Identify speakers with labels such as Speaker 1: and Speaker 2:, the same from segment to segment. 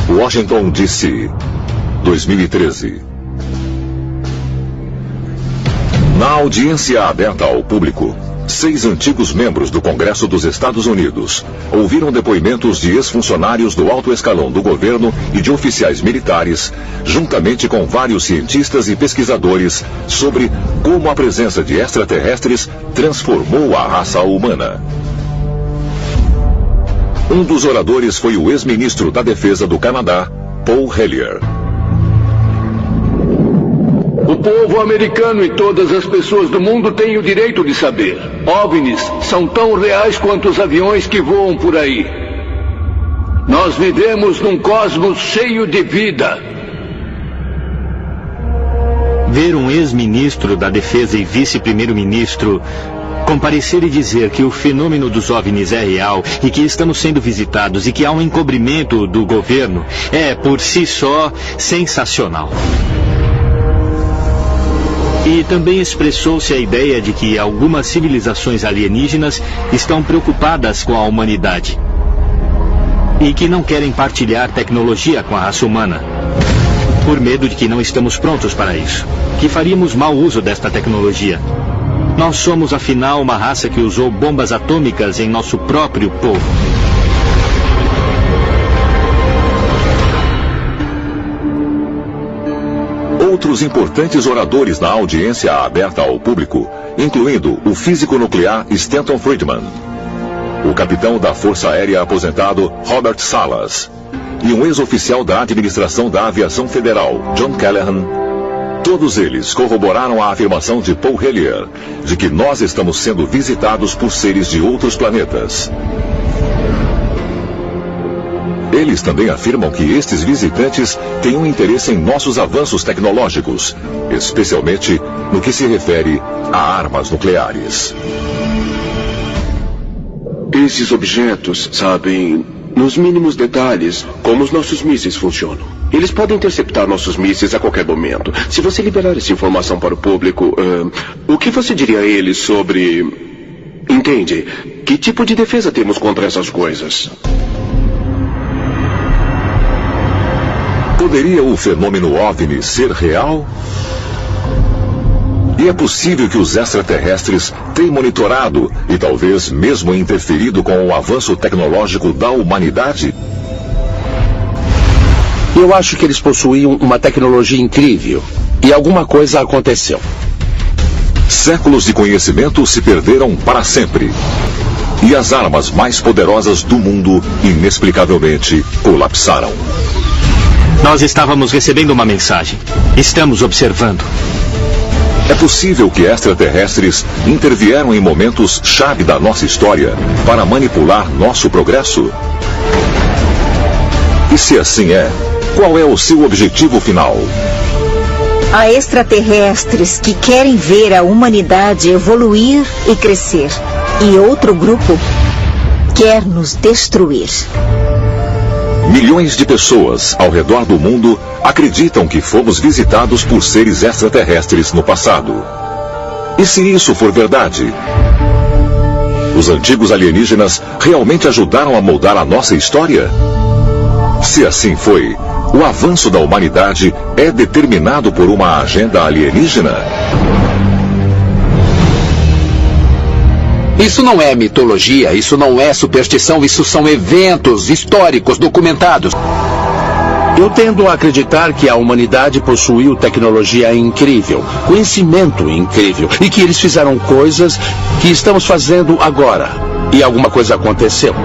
Speaker 1: Washington, D.C., 2013. Na audiência aberta ao público, 6 antigos membros do Congresso dos Estados Unidos ouviram depoimentos de ex-funcionários do alto escalão do governo e de oficiais militares, juntamente com vários cientistas e pesquisadores, sobre como a presença de extraterrestres transformou a raça humana. Um dos oradores foi o ex-ministro da Defesa do Canadá, Paul Hellyer.
Speaker 2: O povo americano e todas as pessoas do mundo têm o direito de saber. OVNIs são tão reais quanto os aviões que voam por aí. Nós vivemos num cosmos cheio de vida.
Speaker 3: Ver um ex-ministro da Defesa e vice-primeiro-ministro comparecer e dizer que o fenômeno dos OVNIs é real e que estamos sendo visitados e que há um encobrimento do governo é, por si só, sensacional. E também expressou-se a ideia de que algumas civilizações alienígenas estão preocupadas com a humanidade e que não querem partilhar tecnologia com a raça humana, por medo de que não estamos prontos para isso, que faríamos mau uso desta tecnologia. Nós somos, afinal, uma raça que usou bombas atômicas em nosso próprio povo.
Speaker 1: Outros importantes oradores na audiência aberta ao público, incluindo o físico nuclear Stanton Friedman, o capitão da Força Aérea aposentado Robert Salas e um ex-oficial da Administração da Aviação Federal, John Callahan. Todos eles corroboraram a afirmação de Paul Hellyer de que nós estamos sendo visitados por seres de outros planetas. Eles também afirmam que estes visitantes têm um interesse em nossos avanços tecnológicos, especialmente no que se refere a armas nucleares.
Speaker 4: Esses objetos sabem, nos mínimos detalhes, como os nossos mísseis funcionam. Eles podem interceptar nossos mísseis a qualquer momento. Se você liberar essa informação para o público, o que você diria a eles sobre... Entende? Que tipo de defesa temos contra essas coisas?
Speaker 1: Poderia o fenômeno OVNI ser real? E é possível que os extraterrestres tenham monitorado e talvez mesmo interferido com o avanço tecnológico da humanidade?
Speaker 5: Eu acho que eles possuíam uma tecnologia incrível e alguma coisa aconteceu.
Speaker 1: Séculos de conhecimento se perderam para sempre. E as armas mais poderosas do mundo inexplicavelmente colapsaram.
Speaker 3: Nós estávamos recebendo uma mensagem. Estamos observando.
Speaker 1: É possível que extraterrestres intervieram em momentos-chave da nossa história para manipular nosso progresso? E se assim é, qual é o seu objetivo final?
Speaker 6: Há extraterrestres que querem ver a humanidade evoluir e crescer. E outro grupo quer nos destruir.
Speaker 1: Milhões de pessoas ao redor do mundo acreditam que fomos visitados por seres extraterrestres no passado. E se isso for verdade? Os antigos alienígenas realmente ajudaram a moldar a nossa história? Se assim foi, o avanço da humanidade é determinado por uma agenda alienígena?
Speaker 5: Isso não é mitologia, isso não é superstição, isso são eventos históricos documentados. Eu tendo a acreditar que a humanidade possuiu tecnologia incrível, conhecimento incrível, e que eles fizeram coisas que estamos fazendo agora. E alguma coisa aconteceu.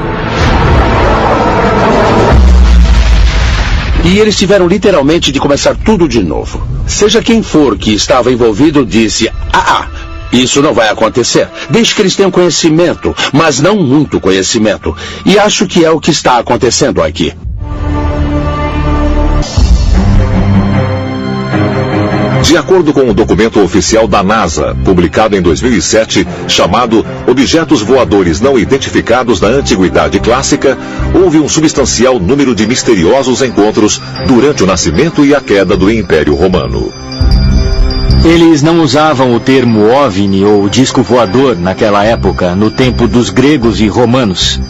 Speaker 5: E eles tiveram literalmente de começar tudo de novo. Seja quem for que estava envolvido disse, isso não vai acontecer. Deixe que eles tenham conhecimento, mas não muito conhecimento. E acho que é o que está acontecendo aqui.
Speaker 1: De acordo com o documento oficial da NASA, publicado em 2007, chamado Objetos Voadores Não Identificados na Antiguidade Clássica, houve um substancial número de misteriosos encontros durante o nascimento e a queda do Império Romano.
Speaker 3: Eles não usavam o termo OVNI ou disco voador naquela época, no tempo dos gregos e romanos.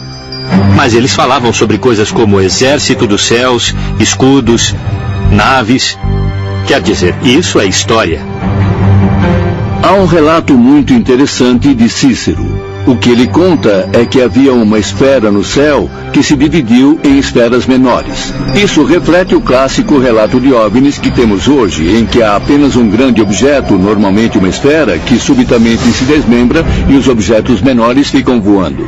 Speaker 3: Mas eles falavam sobre coisas como exército dos céus, escudos, naves. Quer dizer, isso é história.
Speaker 2: Há um relato muito interessante de Cícero. O que ele conta é que havia uma esfera no céu que se dividiu em esferas menores. Isso reflete o clássico relato de OVNIs que temos hoje, em que há apenas um grande objeto, normalmente uma esfera, que subitamente se desmembra e os objetos menores ficam voando.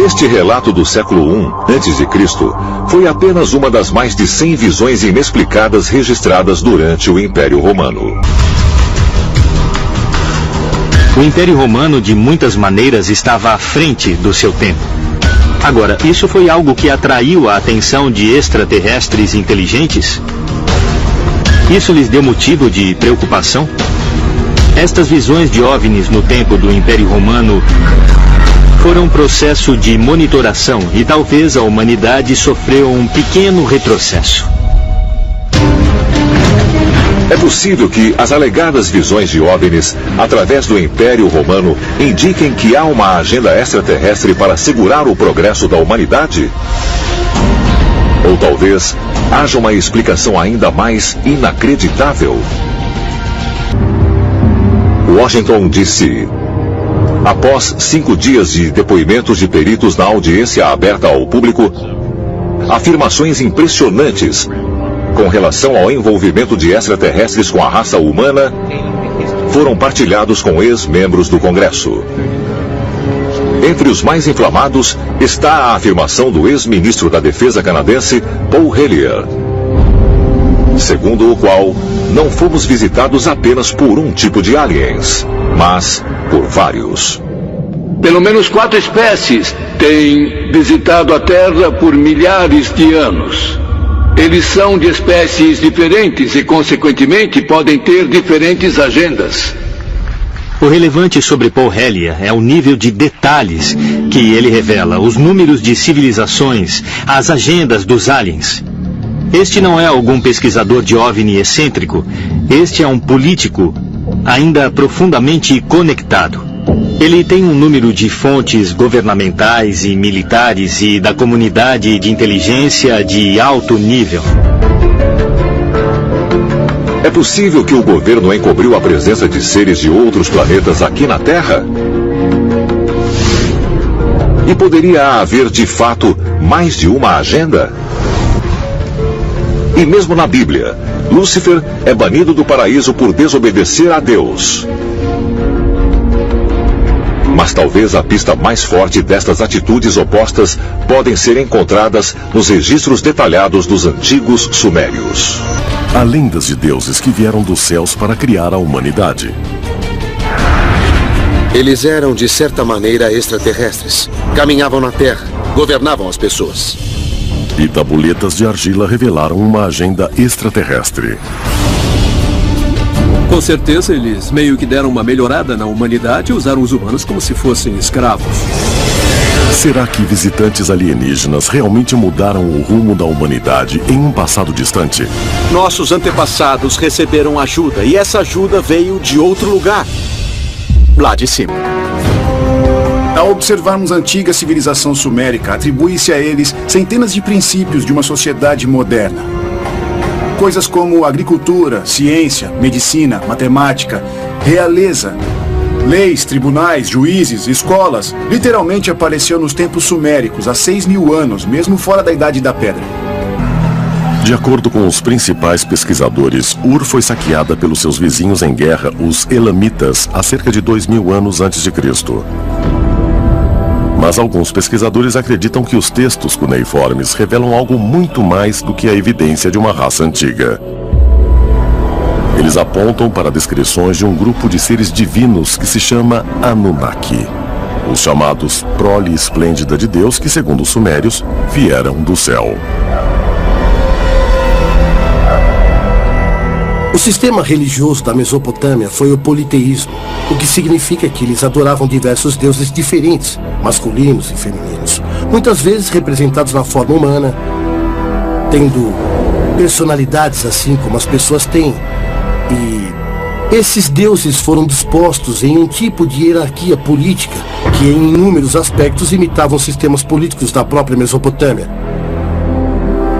Speaker 1: Este relato do século I a.C. foi apenas uma das mais de 100 visões inexplicadas registradas durante o Império Romano.
Speaker 3: O Império Romano, de muitas maneiras, estava à frente do seu tempo. Agora, isso foi algo que atraiu a atenção de extraterrestres inteligentes? Isso lhes deu motivo de preocupação? Estas visões de OVNIs no tempo do Império Romano foram um processo de monitoração e talvez a humanidade sofreu um pequeno retrocesso.
Speaker 1: É possível que as alegadas visões de OVNIs, através do Império Romano, indiquem que há uma agenda extraterrestre para segurar o progresso da humanidade? Ou talvez haja uma explicação ainda mais inacreditável? Washington disse: após 5 dias de depoimentos de peritos na audiência aberta ao público, afirmações impressionantes com relação ao envolvimento de extraterrestres com a raça humana foram partilhados com ex-membros do Congresso. Entre os mais inflamados está a afirmação do ex-ministro da Defesa canadense, Paul Hellyer, segundo o qual não fomos visitados apenas por um tipo de aliens, mas por vários.
Speaker 2: Pelo menos 4 espécies têm visitado a Terra por milhares de anos. Eles são de espécies diferentes e, consequentemente, podem ter diferentes agendas.
Speaker 3: O relevante sobre Paul Hellyer é o nível de detalhes que ele revela, os números de civilizações, as agendas dos aliens. Este não é algum pesquisador de OVNI excêntrico. Este é um político ainda profundamente conectado. Ele tem um número de fontes governamentais e militares e da comunidade de inteligência de alto nível.
Speaker 1: É possível que o governo encobriu a presença de seres de outros planetas aqui na Terra? E poderia haver, de fato, mais de uma agenda? E mesmo na Bíblia, Lúcifer é banido do paraíso por desobedecer a Deus. Mas talvez a pista mais forte destas atitudes opostas podem ser encontradas nos registros detalhados dos antigos sumérios.
Speaker 7: Há lendas de deuses que vieram dos céus para criar a humanidade.
Speaker 8: Eles eram, de certa maneira, extraterrestres. Caminhavam na Terra, governavam as pessoas.
Speaker 7: E tabuletas de argila revelaram uma agenda extraterrestre.
Speaker 9: Com certeza, eles meio que deram uma melhorada na humanidade e usaram os humanos como se fossem escravos.
Speaker 7: Será que visitantes alienígenas realmente mudaram o rumo da humanidade em um passado distante?
Speaker 10: Nossos antepassados receberam ajuda e essa ajuda veio de outro lugar. Lá de cima.
Speaker 11: Ao observarmos a antiga civilização sumérica, atribui-se a eles centenas de princípios de uma sociedade moderna. Coisas como agricultura, ciência, medicina, matemática, realeza, leis, tribunais, juízes, escolas, literalmente apareceu nos tempos suméricos há 6.000 anos, mesmo fora da Idade da Pedra.
Speaker 7: De acordo com os principais pesquisadores, Ur foi saqueada pelos seus vizinhos em guerra, os Elamitas, há cerca de 2.000 anos antes de Cristo. Mas alguns pesquisadores acreditam que os textos cuneiformes revelam algo muito mais do que a evidência de uma raça antiga. Eles apontam para descrições de um grupo de seres divinos que se chama Anunnaki, os chamados prole esplêndida de Deus que, segundo os sumérios, vieram do céu.
Speaker 12: O sistema religioso da Mesopotâmia foi o politeísmo, o que significa que eles adoravam diversos deuses diferentes, masculinos e femininos, muitas vezes representados na forma humana, tendo personalidades assim como as pessoas têm, e Esses deuses foram dispostos em um tipo de hierarquia política que em inúmeros aspectos imitavam sistemas políticos da própria Mesopotâmia.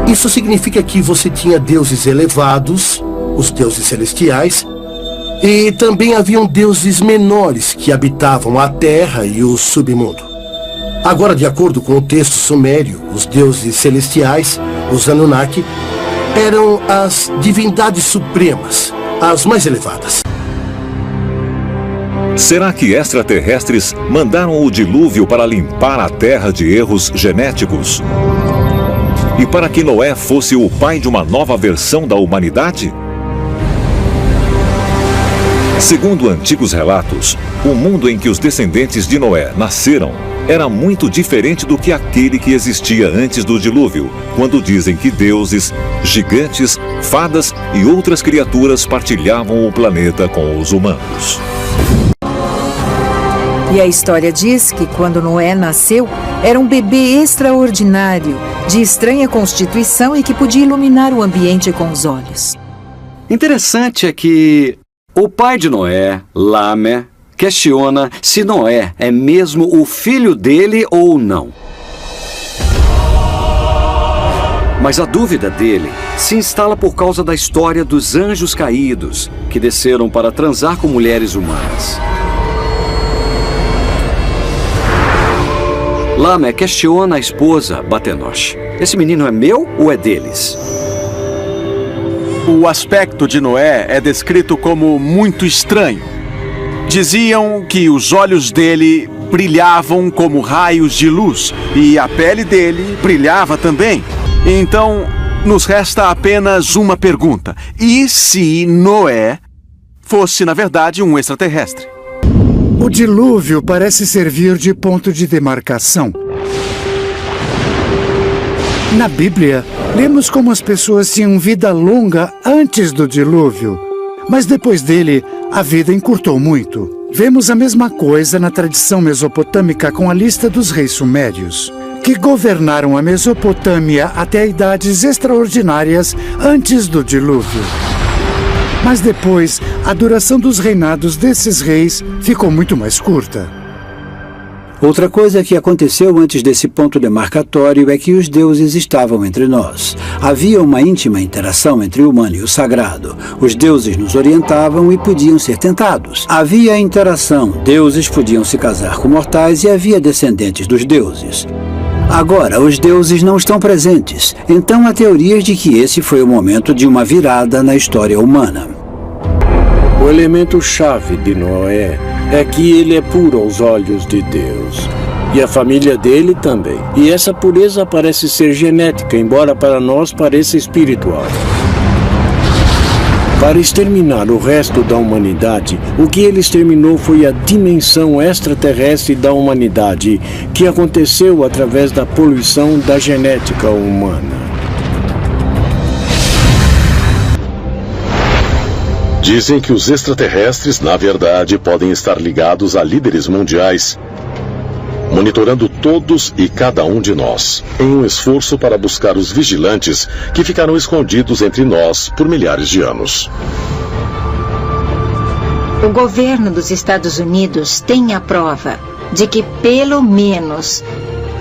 Speaker 12: Isso significa que você tinha deuses elevados, os deuses celestiais, e também haviam deuses menores que habitavam a terra e o submundo. Agora, de acordo com o texto sumério, os deuses celestiais, os Anunnaki, eram as divindades supremas, as mais elevadas.
Speaker 1: Será que extraterrestres mandaram o dilúvio para limpar a Terra de erros genéticos? E para que Noé fosse o pai de uma nova versão da humanidade? Segundo antigos relatos, o mundo em que os descendentes de Noé nasceram era muito diferente do que aquele que existia antes do dilúvio, quando dizem que deuses, gigantes, fadas e outras criaturas partilhavam o planeta com os humanos.
Speaker 13: E a história diz que quando Noé nasceu, era um bebê extraordinário, de estranha constituição e que podia iluminar o ambiente com os olhos.
Speaker 10: Interessante é que o pai de Noé, Lame, questiona se Noé é mesmo o filho dele ou não. Mas a dúvida dele se instala por causa da história dos anjos caídos, que desceram para transar com mulheres humanas. Lame questiona a esposa, Batenosh. Esse menino é meu ou é deles?
Speaker 14: O aspecto de Noé é descrito como muito estranho. Diziam que os olhos dele brilhavam como raios de luz e a pele dele brilhava também. Então, nos resta apenas uma pergunta. E se Noé fosse, na verdade, um extraterrestre?
Speaker 15: O dilúvio parece servir de ponto de demarcação. Na Bíblia, lemos como as pessoas tinham vida longa antes do dilúvio, mas depois dele, a vida encurtou muito. Vemos a mesma coisa na tradição mesopotâmica com a lista dos reis sumérios, que governaram a Mesopotâmia até idades extraordinárias antes do dilúvio. Mas depois, a duração dos reinados desses reis ficou muito mais curta.
Speaker 16: Outra coisa que aconteceu antes desse ponto demarcatório é que os deuses estavam entre nós. Havia uma íntima interação entre o humano e o sagrado. Os deuses nos orientavam e podiam ser tentados. Havia interação. Deuses podiam se casar com mortais e havia descendentes dos deuses. Agora, os deuses não estão presentes. Então há teorias de que esse foi o momento de uma virada na história humana.
Speaker 17: O elemento-chave de Noé é que ele é puro aos olhos de Deus. E a família dele também. E essa pureza parece ser genética, embora para nós pareça espiritual. Para exterminar o resto da humanidade, o que ele exterminou foi a dimensão extraterrestre da humanidade, que aconteceu através da poluição da genética humana.
Speaker 7: Dizem que os extraterrestres, na verdade, podem estar ligados a líderes mundiais, monitorando todos e cada um de nós, em um esforço para buscar os vigilantes que ficaram escondidos entre nós por milhares de anos.
Speaker 6: O governo dos Estados Unidos tem a prova de que pelo menos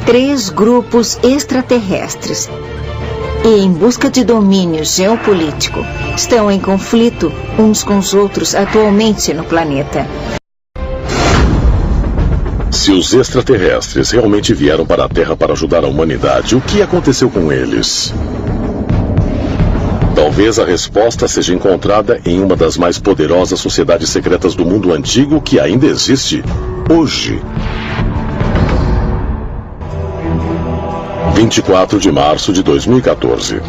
Speaker 6: 3 grupos extraterrestres e em busca de domínio geopolítico estão em conflito uns com os outros atualmente no planeta.
Speaker 7: Se os extraterrestres realmente vieram para a Terra para ajudar a humanidade, o que aconteceu com eles? Talvez a resposta seja encontrada em uma das mais poderosas sociedades secretas do mundo antigo que ainda existe hoje. 24 de março de 2014.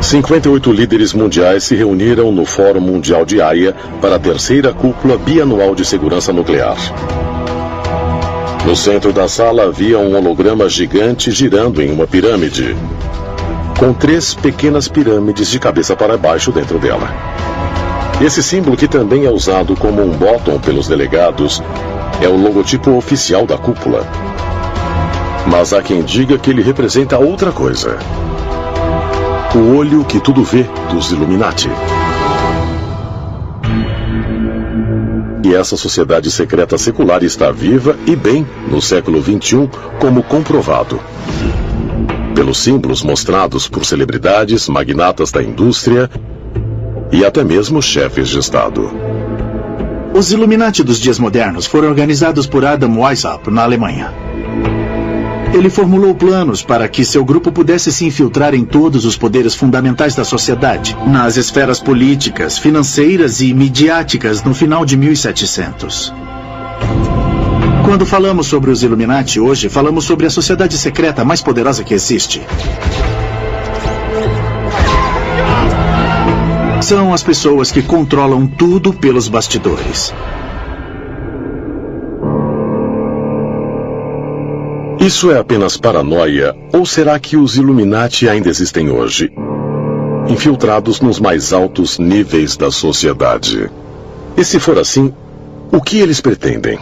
Speaker 7: 58 líderes mundiais se reuniram no Fórum Mundial de Haia para a 3ª Cúpula Bianual de Segurança Nuclear. No centro da sala havia um holograma gigante girando em uma pirâmide, com 3 pequenas pirâmides de cabeça para baixo dentro dela. Esse símbolo, que também é usado como um bottom pelos delegados, é o logotipo oficial da cúpula. Mas há quem diga que ele representa outra coisa. O olho que tudo vê dos Illuminati. E essa sociedade secreta secular está viva e bem no século XXI, como comprovado pelos símbolos mostrados por celebridades, magnatas da indústria e até mesmo chefes de Estado.
Speaker 18: Os Illuminati dos dias modernos foram organizados por Adam Weishaupt na Alemanha. Ele formulou planos para que seu grupo pudesse se infiltrar em todos os poderes fundamentais da sociedade, nas esferas políticas, financeiras e midiáticas no final de 1700. Quando falamos sobre os Illuminati hoje, falamos sobre a sociedade secreta mais poderosa que existe. São as pessoas que controlam tudo pelos bastidores.
Speaker 7: Isso é apenas paranoia, ou será que os Illuminati ainda existem hoje, infiltrados nos mais altos níveis da sociedade? E se for assim, o que eles pretendem?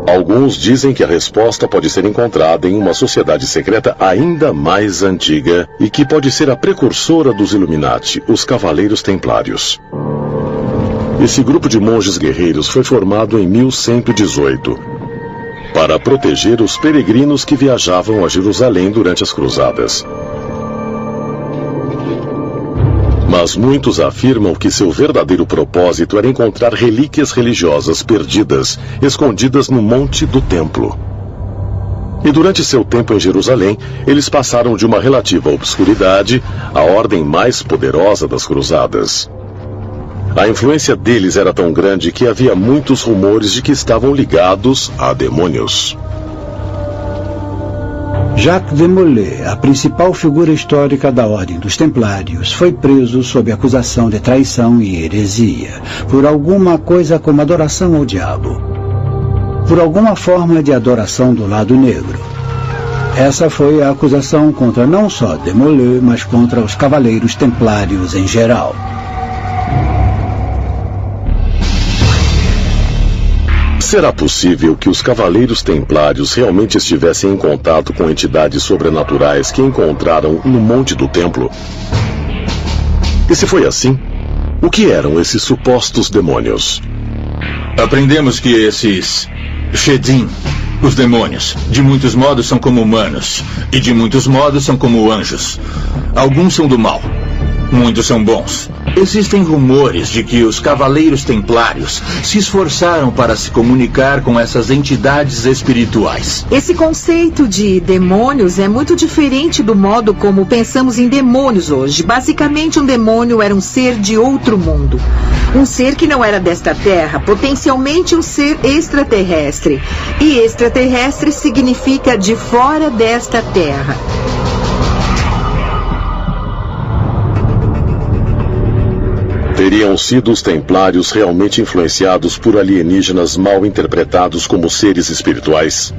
Speaker 7: Alguns dizem que a resposta pode ser encontrada em uma sociedade secreta ainda mais antiga e que pode ser a precursora dos Illuminati, os Cavaleiros Templários. Esse grupo de monges guerreiros foi formado em 1118 para proteger os peregrinos que viajavam a Jerusalém durante as cruzadas. Mas muitos afirmam que seu verdadeiro propósito era encontrar relíquias religiosas perdidas, escondidas no monte do templo. E durante seu tempo em Jerusalém, eles passaram de uma relativa obscuridade à ordem mais poderosa das cruzadas. A influência deles era tão grande que havia muitos rumores de que estavam ligados a demônios.
Speaker 16: Jacques de Molay, a principal figura histórica da Ordem dos Templários, foi preso sob acusação de traição e heresia, por alguma coisa como adoração ao diabo, por alguma forma de adoração do lado negro. Essa foi a acusação contra não só de Molay, mas contra os Cavaleiros Templários em geral.
Speaker 7: Será possível que os Cavaleiros Templários realmente estivessem em contato com entidades sobrenaturais que encontraram no Monte do Templo? E se foi assim, o que eram esses supostos demônios?
Speaker 19: Aprendemos que esses Shedim, os demônios, de muitos modos são como humanos, e de muitos modos são como anjos. Alguns são do mal, muitos são bons. Existem rumores de que os Cavaleiros Templários se esforçaram para se comunicar com essas entidades espirituais.
Speaker 13: Esse conceito de demônios é muito diferente do modo como pensamos em demônios hoje. Basicamente, um demônio era um ser de outro mundo. Um ser que não era desta terra, potencialmente um ser extraterrestre. E extraterrestre significa de fora desta terra.
Speaker 7: Teriam sido os Templários realmente influenciados por alienígenas mal interpretados como seres espirituais?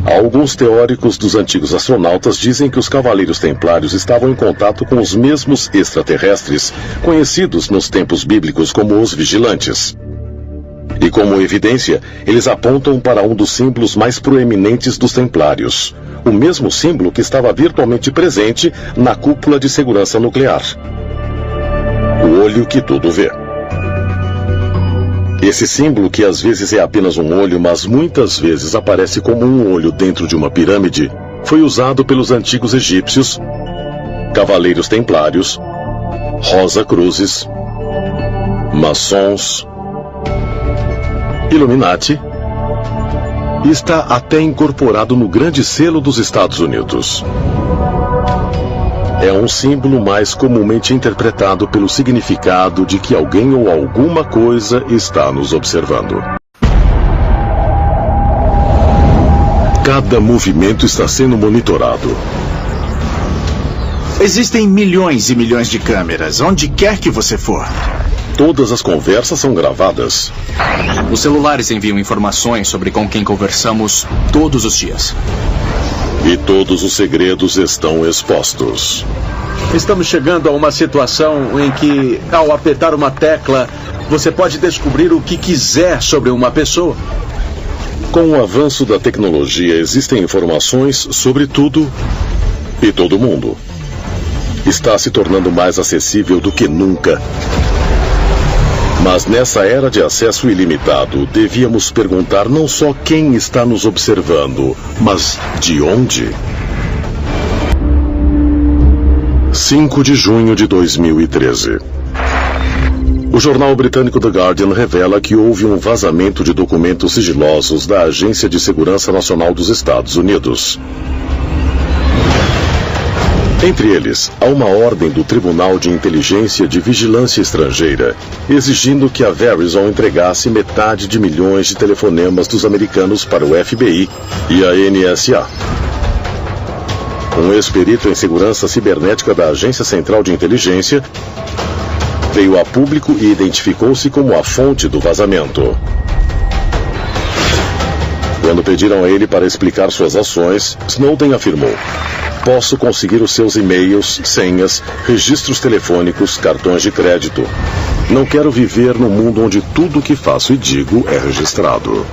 Speaker 7: Alguns teóricos dos antigos astronautas dizem que os Cavaleiros Templários estavam em contato com os mesmos extraterrestres, conhecidos nos tempos bíblicos como os Vigilantes. E como evidência, eles apontam para um dos símbolos mais proeminentes dos Templários, o mesmo símbolo que estava virtualmente presente na cúpula de segurança nuclear. O olho que tudo vê. Esse símbolo, que às vezes é apenas um olho, mas muitas vezes aparece como um olho dentro de uma pirâmide, foi usado pelos antigos egípcios, Cavaleiros Templários, Rosa-Cruzes, Maçons, Illuminati, e está até incorporado no Grande Selo dos Estados Unidos. É um símbolo mais comumente interpretado pelo significado de que alguém ou alguma coisa está nos observando. Cada movimento está sendo monitorado.
Speaker 18: Existem milhões e milhões de câmeras, onde quer que você for.
Speaker 7: Todas as conversas são gravadas.
Speaker 20: Os celulares enviam informações sobre com quem conversamos todos os dias.
Speaker 7: E todos os segredos estão expostos.
Speaker 14: Estamos chegando a uma situação em que, ao apertar uma tecla, você pode descobrir o que quiser sobre uma pessoa.
Speaker 7: Com o avanço da tecnologia, existem informações sobre tudo e todo mundo. Está se tornando mais acessível do que nunca. Mas nessa era de acesso ilimitado, devíamos perguntar não só quem está nos observando, mas de onde? 5 de junho de 2013. O jornal britânico The Guardian revela que houve um vazamento de documentos sigilosos da Agência de Segurança Nacional dos Estados Unidos. Entre eles, há uma ordem do Tribunal de Inteligência de Vigilância Estrangeira, exigindo que a Verizon entregasse metade de milhões de telefonemas dos americanos para o FBI e a NSA. Um ex-perito em segurança cibernética da Agência Central de Inteligência veio a público e identificou-se como a fonte do vazamento. Quando pediram a ele para explicar suas ações, Snowden afirmou: "Posso conseguir os seus e-mails, senhas, registros telefônicos, cartões de crédito. Não quero viver num mundo onde tudo o que faço e digo é registrado."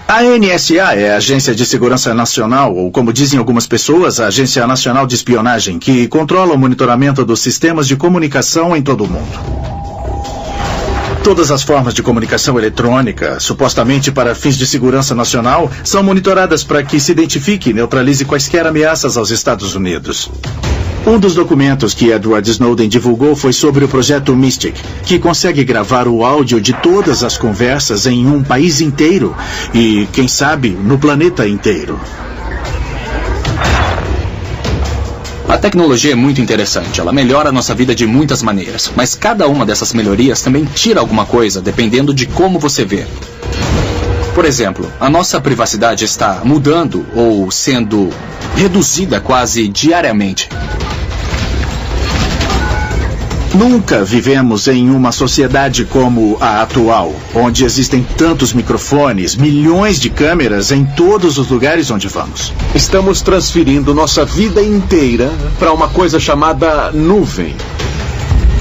Speaker 18: A NSA é a Agência de Segurança Nacional, ou como dizem algumas pessoas, a Agência Nacional de Espionagem, que controla o monitoramento dos sistemas de comunicação em todo o mundo. Todas as formas de comunicação eletrônica, supostamente para fins de segurança nacional, são monitoradas para que se identifique e neutralize quaisquer ameaças aos Estados Unidos. Um dos documentos que Edward Snowden divulgou foi sobre o projeto Mystic, que consegue gravar o áudio de todas as conversas em um país inteiro e, quem sabe, no planeta inteiro.
Speaker 20: A tecnologia é muito interessante, ela melhora a nossa vida de muitas maneiras, mas cada uma dessas melhorias também tira alguma coisa, dependendo de como você vê. Por exemplo, a nossa privacidade está mudando ou sendo reduzida quase diariamente.
Speaker 18: Nunca vivemos em uma sociedade como a atual, onde existem tantos microfones, milhões de câmeras em todos os lugares onde vamos.
Speaker 14: Estamos transferindo nossa vida inteira para uma coisa chamada nuvem.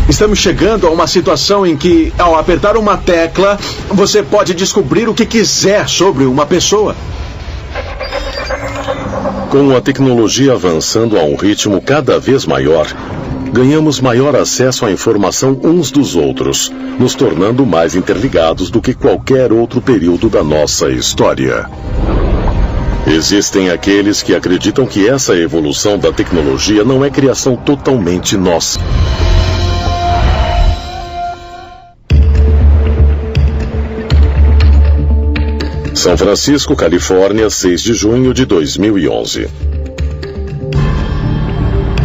Speaker 14: Estamos chegando a uma situação em que, ao apertar uma tecla, você pode descobrir o que quiser sobre uma pessoa.
Speaker 7: Com a tecnologia avançando a um ritmo cada vez maior, ganhamos maior acesso à informação uns dos outros, nos tornando mais interligados do que qualquer outro período da nossa história. Existem aqueles que acreditam que essa evolução da tecnologia não é criação totalmente nossa. São Francisco, Califórnia, 6 de junho de 2011.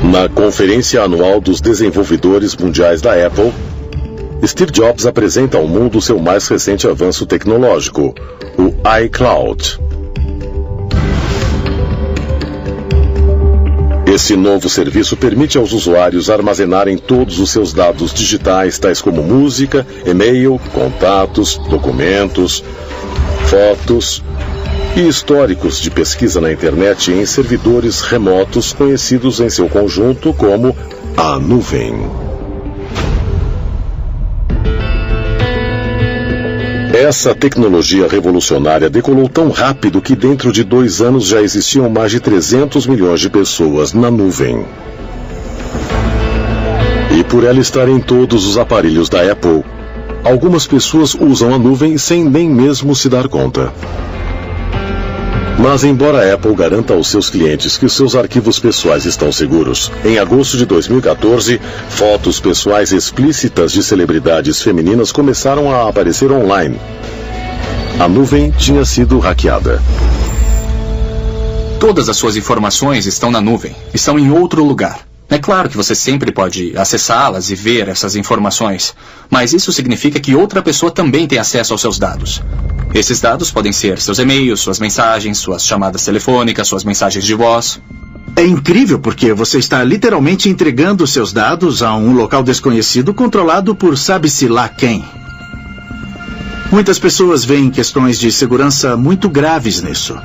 Speaker 7: Na Conferência Anual dos Desenvolvedores Mundiais da Apple, Steve Jobs apresenta ao mundo seu mais recente avanço tecnológico, o iCloud. Esse novo serviço permite aos usuários armazenarem todos os seus dados digitais, tais como música, e-mail, contatos, documentos, fotos e históricos de pesquisa na internet em servidores remotos conhecidos em seu conjunto como a nuvem. Essa tecnologia revolucionária decolou tão rápido que dentro de 2 anos já existiam mais de 300 milhões de pessoas na nuvem. E por ela estar em todos os aparelhos da Apple, algumas pessoas usam a nuvem sem nem mesmo se dar conta. Mas embora a Apple garanta aos seus clientes que seus arquivos pessoais estão seguros, em agosto de 2014, fotos pessoais explícitas de celebridades femininas começaram a aparecer online. A nuvem tinha sido hackeada.
Speaker 20: Todas as suas informações estão na nuvem, estão em outro lugar. É claro que você sempre pode acessá-las e ver essas informações, mas isso significa que outra pessoa também tem acesso aos seus dados. Esses dados podem ser seus e-mails, suas mensagens, suas chamadas telefônicas, suas mensagens de voz.
Speaker 18: É incrível porque você está literalmente entregando seus dados a um local desconhecido controlado por sabe-se lá quem. Muitas pessoas veem questões de segurança muito graves nisso.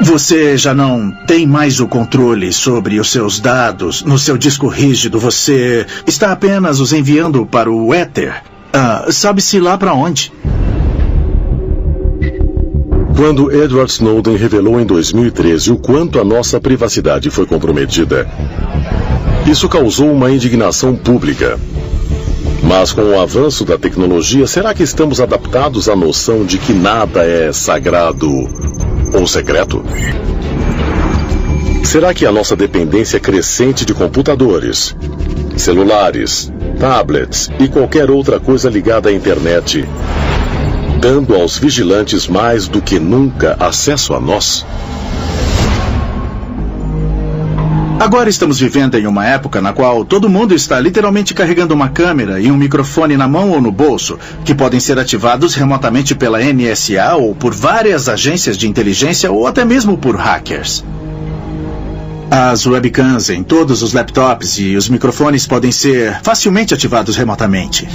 Speaker 18: Você já não tem mais o controle sobre os seus dados no seu disco rígido. Você está apenas os enviando para o éter. Sabe-se lá para onde.
Speaker 7: Quando Edward Snowden revelou em 2013 o quanto a nossa privacidade foi comprometida, Isso causou uma indignação pública. Mas com o avanço da tecnologia, será que estamos adaptados à noção de que nada é sagrado ou secreto? Será que a nossa dependência crescente de computadores, celulares, tablets e qualquer outra coisa ligada à internet, dando aos vigilantes mais do que nunca acesso a nós?
Speaker 18: Agora estamos vivendo em uma época na qual todo mundo está literalmente carregando uma câmera e um microfone na mão ou no bolso, que podem ser ativados remotamente pela NSA ou por várias agências de inteligência ou até mesmo por hackers. As webcams em todos os laptops e os microfones podem ser facilmente ativados remotamente.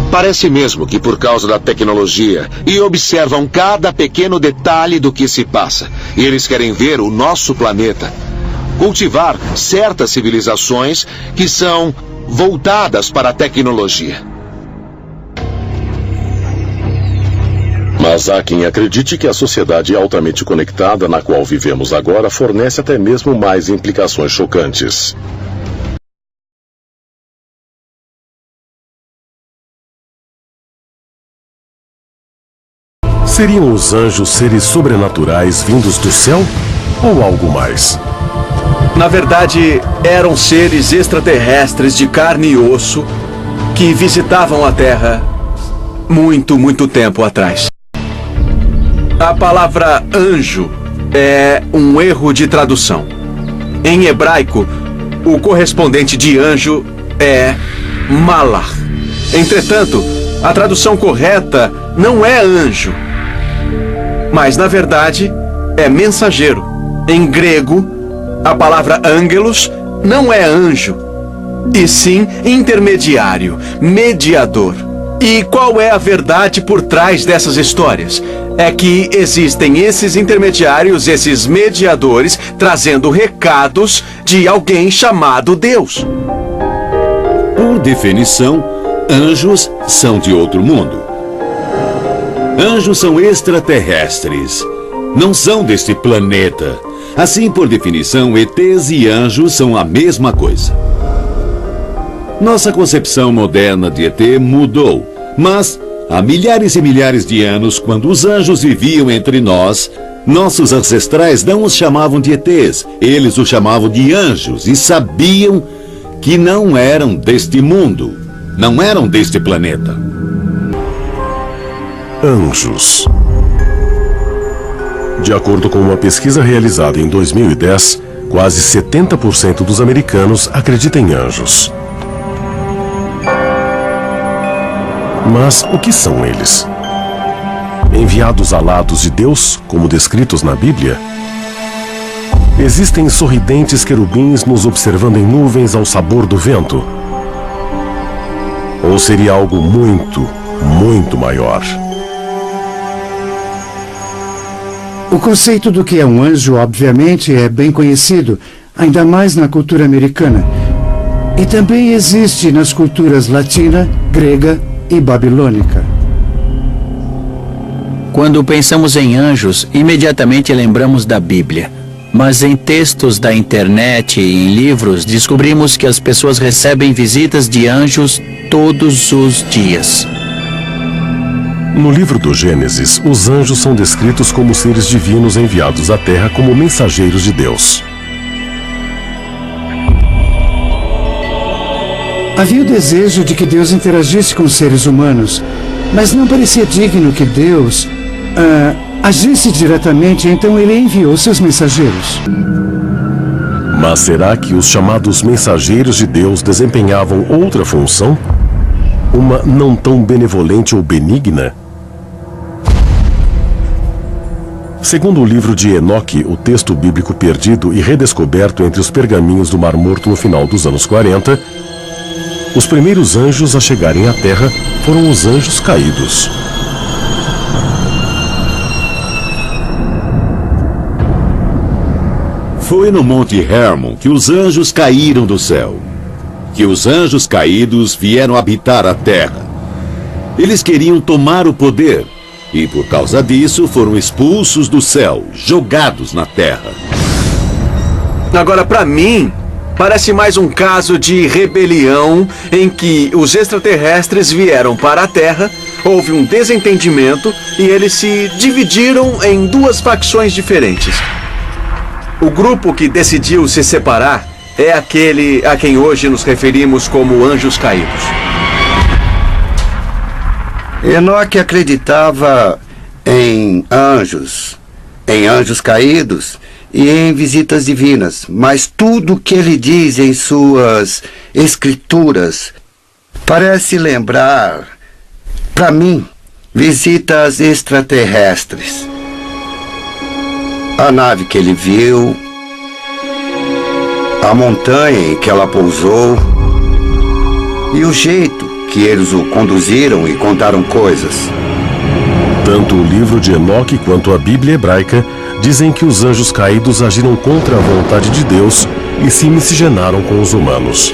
Speaker 5: Parece mesmo que por causa da tecnologia e observam cada pequeno detalhe do que se passa. E eles querem ver o nosso planeta. Cultivar certas civilizações que são voltadas para a tecnologia.
Speaker 7: Mas há quem acredite que a sociedade altamente conectada na qual vivemos agora fornece até mesmo mais implicações chocantes. Seriam os anjos seres sobrenaturais vindos do céu ou algo mais?
Speaker 14: Na verdade, eram seres extraterrestres de carne e osso que visitavam a Terra muito tempo atrás. A palavra anjo é um erro de tradução. Em hebraico, o correspondente de anjo é malach. Entretanto, a tradução correta não é anjo, mas na verdade é mensageiro. Em grego, a palavra angelos não é anjo, e sim intermediário, mediador. E qual é a verdade por trás dessas histórias? É que existem esses intermediários, esses mediadores, trazendo recados de alguém chamado Deus.
Speaker 21: Por definição, anjos são de outro mundo. Anjos são extraterrestres. Não são deste planeta. Assim, por definição, ETs e anjos são a mesma coisa. Nossa concepção moderna de ET mudou, mas há milhares e milhares de anos, quando os anjos viviam entre nós, nossos ancestrais não os chamavam de ETs, eles os chamavam de anjos e sabiam que não eram deste mundo, não eram deste planeta.
Speaker 7: Anjos. De acordo com uma pesquisa realizada em 2010, quase 70% dos americanos acreditam em anjos. Mas o que são eles? Enviados alados de Deus, como descritos na Bíblia? Existem sorridentes querubins nos observando em nuvens ao sabor do vento? Ou seria algo muito maior?
Speaker 15: O conceito do que é um anjo, obviamente, é bem conhecido, ainda mais na cultura americana. E também existe nas culturas latina, grega e babilônica.
Speaker 22: Quando pensamos em anjos, imediatamente lembramos da Bíblia. Mas em textos da internet e em livros, descobrimos que as pessoas recebem visitas de anjos todos os dias.
Speaker 7: No livro do Gênesis, os anjos são descritos como seres divinos enviados à Terra como mensageiros de Deus.
Speaker 15: Havia o desejo de que Deus interagisse com os seres humanos, mas não parecia digno que Deus agisse diretamente, então ele enviou seus mensageiros.
Speaker 7: Mas será que os chamados mensageiros de Deus desempenhavam outra função? Uma não tão benevolente ou benigna? Segundo o livro de Enoque, o texto bíblico perdido e redescoberto entre os pergaminhos do Mar Morto no final dos anos 40, os primeiros anjos a chegarem à Terra foram os anjos caídos.
Speaker 21: Foi no Monte Hermon que os anjos caíram do céu. Que os anjos caídos vieram habitar a Terra. Eles queriam tomar o poder e, por causa disso, foram expulsos do céu, jogados na Terra.
Speaker 14: Agora, para mim, Parece mais um caso de rebelião em que os extraterrestres vieram para a Terra, houve um desentendimento e eles se dividiram em duas facções diferentes. O grupo que decidiu se separar é aquele a quem hoje nos referimos como anjos caídos.
Speaker 2: Enoque acreditava em anjos caídos e em visitas divinas, mas tudo que ele diz em suas escrituras parece lembrar, para mim, visitas extraterrestres. A nave que ele viu, a montanha em que ela pousou e o jeito que eles o conduziram e contaram coisas.
Speaker 7: Tanto o livro de Enoque quanto a Bíblia hebraica dizem que os anjos caídos agiram contra a vontade de Deus e se miscigenaram com os humanos.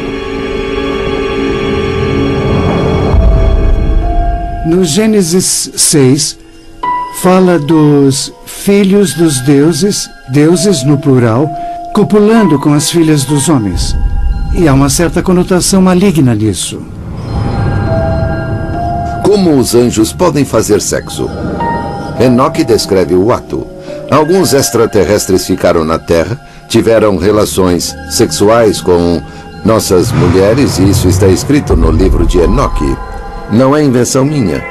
Speaker 15: No Gênesis 6, fala dos filhos dos deuses, deuses no plural, copulando com as filhas dos homens. E há uma certa conotação maligna nisso.
Speaker 4: Como os anjos podem fazer sexo? Enoque descreve o ato. Alguns extraterrestres ficaram na Terra, tiveram relações sexuais com nossas mulheres, e isso está escrito no livro de Enoque. Não é invenção minha.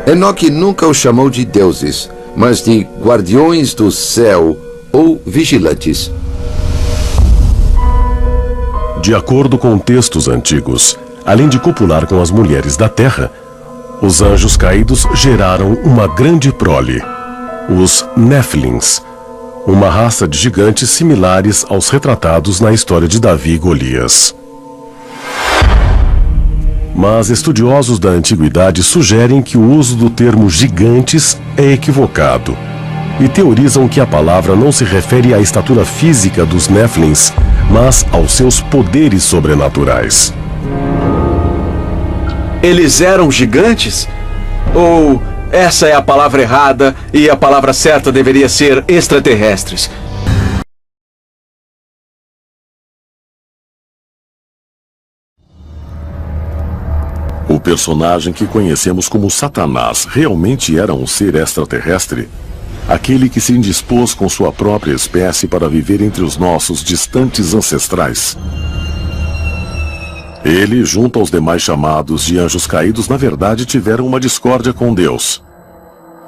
Speaker 4: Enoque nunca os chamou de deuses, mas de guardiões do céu ou vigilantes.
Speaker 7: De acordo com textos antigos, além de copular com as mulheres da terra, os anjos caídos geraram uma grande prole, os Néfilins, uma raça de gigantes similares aos retratados na história de Davi e Golias. Mas estudiosos da antiguidade sugerem que o uso do termo gigantes é equivocado e teorizam que a palavra não se refere à estatura física dos Néfilins, mas aos seus poderes sobrenaturais.
Speaker 14: Eles eram gigantes? Ou essa é a palavra errada e a palavra certa deveria ser extraterrestres?
Speaker 7: O personagem que conhecemos como Satanás realmente era um ser extraterrestre? Aquele que se indispôs com sua própria espécie para viver entre os nossos distantes ancestrais? Ele, junto aos demais chamados de anjos caídos, na verdade tiveram uma discórdia com Deus.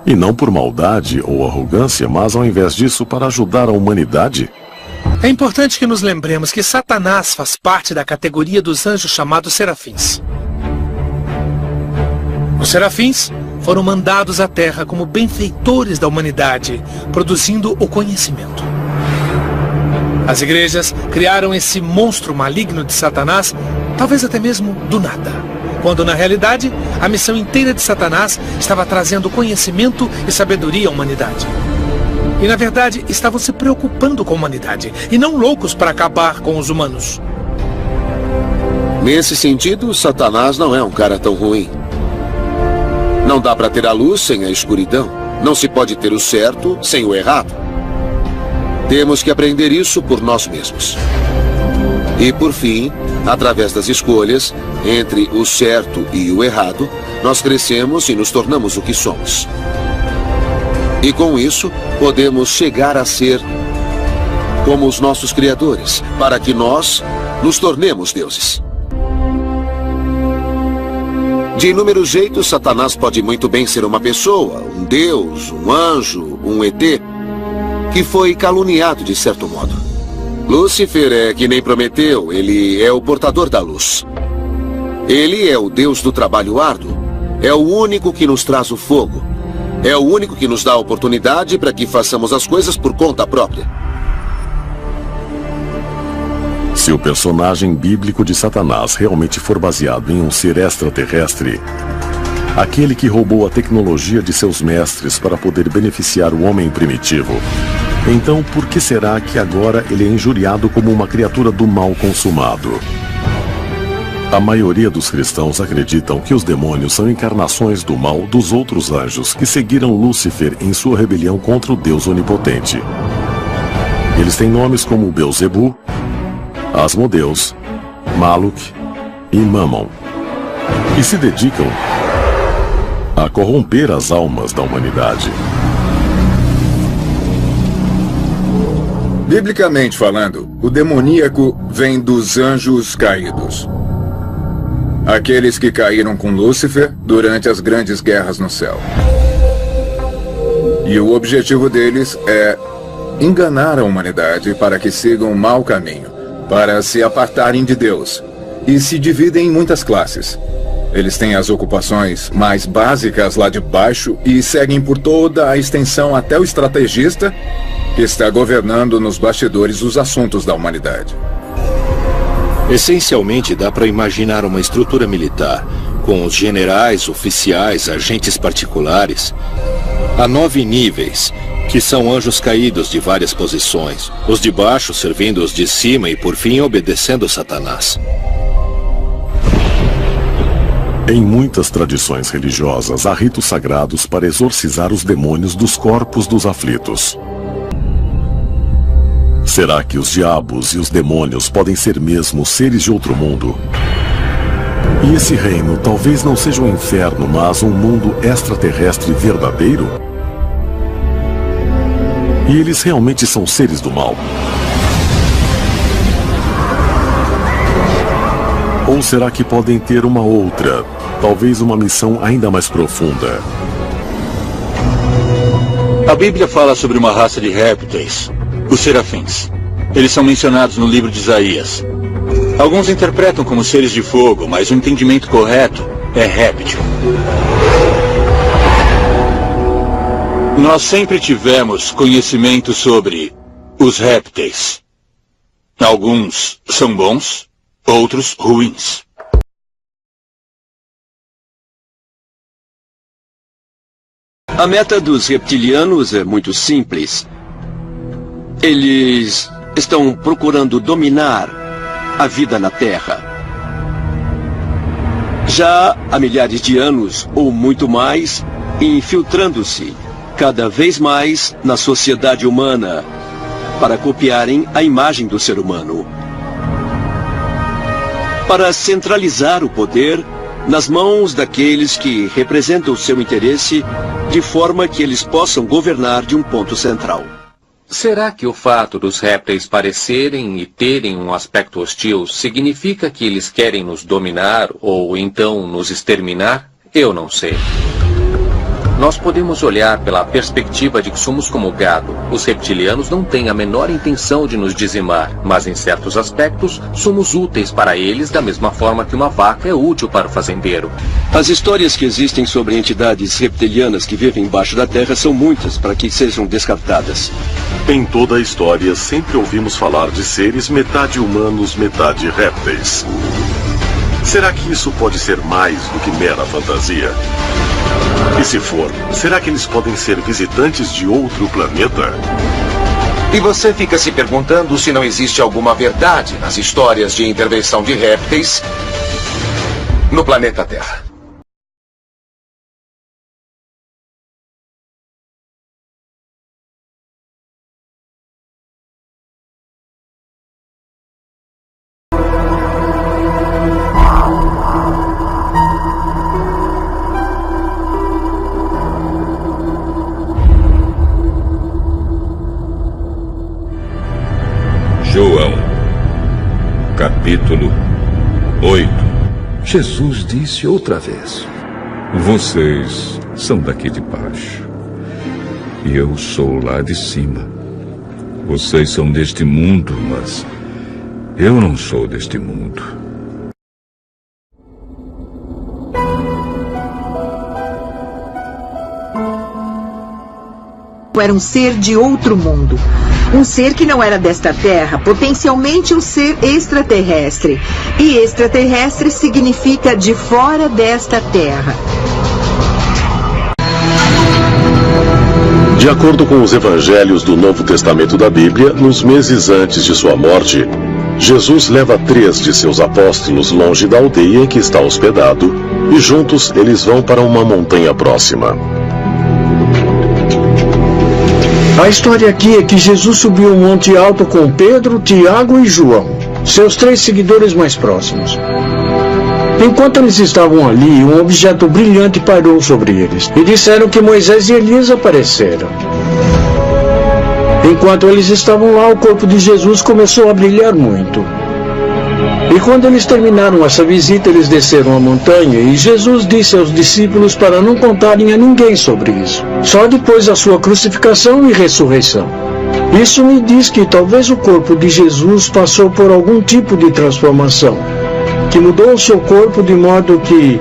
Speaker 7: E não por maldade ou arrogância, mas ao invés disso para ajudar a humanidade.
Speaker 23: É importante que nos lembremos que Satanás faz parte da categoria dos anjos chamados serafins. Os serafins foram mandados à Terra como benfeitores da humanidade, produzindo o conhecimento. As igrejas criaram esse monstro maligno de Satanás, talvez até mesmo do nada, quando na realidade a missão inteira de Satanás estava trazendo conhecimento e sabedoria à humanidade. E na verdade estavam se preocupando com a humanidade e não loucos para acabar com os humanos.
Speaker 8: Nesse sentido, Satanás não é um cara tão ruim. Não dá para ter a luz sem a escuridão. Não se pode ter o certo sem o errado. Temos que aprender isso por nós mesmos. E por fim, através das escolhas entre o certo e o errado, nós crescemos e nos tornamos o que somos. E com isso, podemos chegar a ser como os nossos criadores, para que nós nos tornemos deuses. De inúmeros jeitos, Satanás pode muito bem ser uma pessoa, um deus, um anjo, um ET, que foi caluniado de certo modo. Lúcifer é que nem Prometeu, ele é o portador da luz. Ele é o deus do trabalho árduo, é o único que nos traz o fogo, é o único que nos dá a oportunidade para que façamos as coisas por conta própria.
Speaker 7: Se o personagem bíblico de Satanás realmente for baseado em um ser extraterrestre, aquele que roubou a tecnologia de seus mestres para poder beneficiar o homem primitivo, então por que será que agora ele é injuriado como uma criatura do mal consumado? A maioria dos cristãos acreditam que os demônios são encarnações do mal dos outros anjos que seguiram Lúcifer em sua rebelião contra o Deus onipotente. Eles têm nomes como Belzebu, Asmodeus, Maluk e Mammon, e se dedicam a corromper as almas da humanidade.
Speaker 3: Biblicamente falando, o demoníaco vem dos anjos caídos. Aqueles que caíram com Lúcifer durante as grandes guerras no céu. E o objetivo deles é enganar a humanidade para que sigam um mau caminho, para se apartarem de Deus, e se dividem em muitas classes. Eles têm as ocupações mais básicas lá de baixo e seguem por toda a extensão até o estrategista, que está governando nos bastidores os assuntos da humanidade.
Speaker 9: Essencialmente, dá para imaginar uma estrutura militar, com os generais, oficiais, agentes particulares. Há 9 níveis, que são anjos caídos de várias posições. Os de baixo servindo os de cima e, por fim, obedecendo Satanás.
Speaker 7: Em muitas tradições religiosas, há ritos sagrados para exorcizar os demônios dos corpos dos aflitos. Será que os diabos e os demônios podem ser mesmo seres de outro mundo? E esse reino talvez não seja um inferno, mas um mundo extraterrestre verdadeiro? E eles realmente são seres do mal? Ou será que podem ter uma outra, talvez uma missão ainda mais profunda?
Speaker 19: A Bíblia fala sobre uma raça de répteis, os serafins. Eles são mencionados no livro de Isaías. Alguns interpretam como seres de fogo, mas o entendimento correto é réptil. Nós sempre tivemos conhecimento sobre os répteis. Alguns são bons, outros ruins.
Speaker 11: A meta dos reptilianos é muito simples. Eles estão procurando dominar a vida na Terra. Já há milhares de anos, ou muito mais, infiltrando-se cada vez mais na sociedade humana para copiarem a imagem do ser humano. Para centralizar o poder nas mãos daqueles que representam o seu interesse, de forma que eles possam governar de um ponto central.
Speaker 24: Será que o fato dos répteis parecerem e terem um aspecto hostil significa que eles querem nos dominar ou então nos exterminar? Eu não sei. Nós podemos olhar pela perspectiva de que somos como gado. Os reptilianos não têm a menor intenção de nos dizimar, mas em certos aspectos somos úteis para eles da mesma forma que uma vaca é útil para o fazendeiro.
Speaker 11: As histórias que existem sobre entidades reptilianas que vivem embaixo da terra são muitas para que sejam descartadas.
Speaker 7: Em toda a história, sempre ouvimos falar de seres metade humanos, metade répteis. Será que isso pode ser mais do que mera fantasia? E se for, será que eles podem ser visitantes de outro planeta?
Speaker 25: E você fica se perguntando se não existe alguma verdade nas histórias de intervenção de répteis no planeta Terra.
Speaker 26: João, capítulo 8. Jesus disse outra vez: vocês são daqui de baixo, e eu sou lá de cima. Vocês são deste mundo, mas eu não sou deste mundo.
Speaker 13: Era um ser de outro mundo. Um ser que não era desta terra, potencialmente um ser extraterrestre. E extraterrestre significa de fora desta terra.
Speaker 7: De acordo com os evangelhos do Novo Testamento da Bíblia, nos meses antes de sua morte, Jesus leva 3 de seus apóstolos longe da aldeia em que está hospedado, e juntos eles vão para uma montanha próxima.
Speaker 17: A história aqui é que Jesus subiu um monte alto com Pedro, Tiago e João. seus 3 seguidores mais próximos. Enquanto eles estavam ali, um objeto brilhante pairou sobre eles e disseram que Moisés e Elias apareceram. Enquanto eles estavam lá, o corpo de Jesus começou a brilhar muito. E quando eles terminaram essa visita, eles desceram a montanha e Jesus disse aos discípulos para não contarem a ninguém sobre isso, só depois da sua crucificação e ressurreição. Isso me diz que talvez o corpo de Jesus passou por algum tipo de transformação, que mudou o seu corpo de modo que,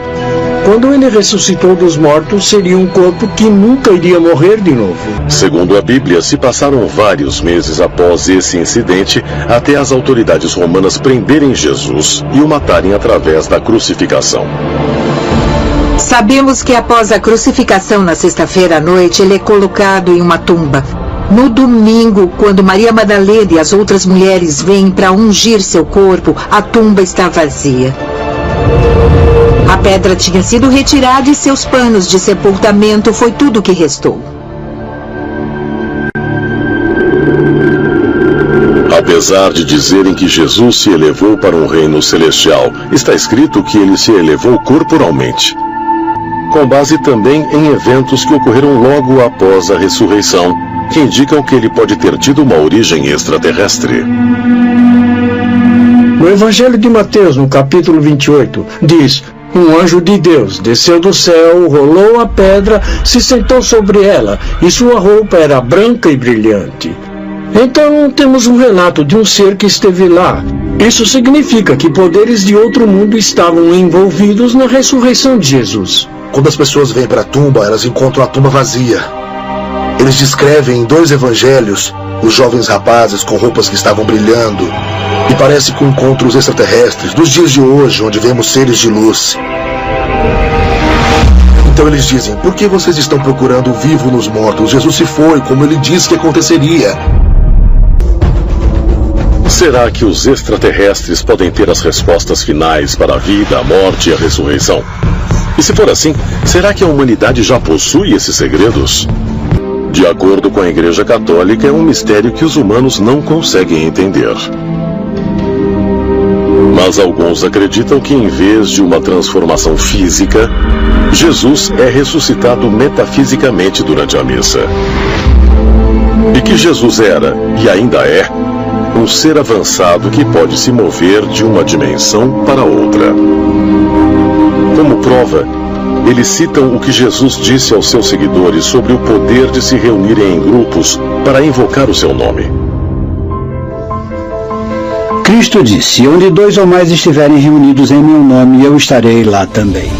Speaker 17: quando ele ressuscitou dos mortos, seria um corpo que nunca iria morrer de novo.
Speaker 7: Segundo a Bíblia, se passaram vários meses após esse incidente até as autoridades romanas prenderem Jesus e o matarem através da crucificação.
Speaker 13: Sabemos que após a crucificação na sexta-feira à noite, ele é colocado em uma tumba. No domingo, quando Maria Madalena e as outras mulheres vêm para ungir seu corpo, a tumba está vazia. A pedra tinha sido retirada e seus panos de sepultamento foi tudo o que restou.
Speaker 7: Apesar de dizerem que Jesus se elevou para um reino celestial, está escrito que ele se elevou corporalmente, com base também em eventos que ocorreram logo após a ressurreição, que indicam que ele pode ter tido uma origem extraterrestre.
Speaker 17: No Evangelho de Mateus, no capítulo 28, diz: um anjo de Deus desceu do céu, rolou a pedra, se sentou sobre ela, e sua roupa era branca e brilhante. Então temos um relato de um ser que esteve lá. Isso significa que poderes de outro mundo estavam envolvidos na ressurreição de Jesus.
Speaker 1: Quando as pessoas vêm para a tumba, elas encontram a tumba vazia. Eles descrevem em 2 evangelhos os jovens rapazes com roupas que estavam brilhando, e parece com encontros extraterrestres dos dias de hoje, onde vemos seres de luz. Então eles dizem: por que vocês estão procurando o vivo nos mortos? Jesus se foi, como ele disse que aconteceria.
Speaker 7: Será que os extraterrestres podem ter as respostas finais para a vida, a morte e a ressurreição? E se for assim, será que a humanidade já possui esses segredos? De acordo com a Igreja Católica, é um mistério que os humanos não conseguem entender. Mas alguns acreditam que, em vez de uma transformação física, Jesus é ressuscitado metafisicamente durante a missa. E que Jesus era, e ainda é, um ser avançado que pode se mover de uma dimensão para outra. Como prova, eles citam o que Jesus disse aos seus seguidores sobre o poder de se reunirem em grupos para invocar o seu nome.
Speaker 6: Cristo disse: onde 2 ou mais estiverem reunidos em meu nome, eu estarei lá também.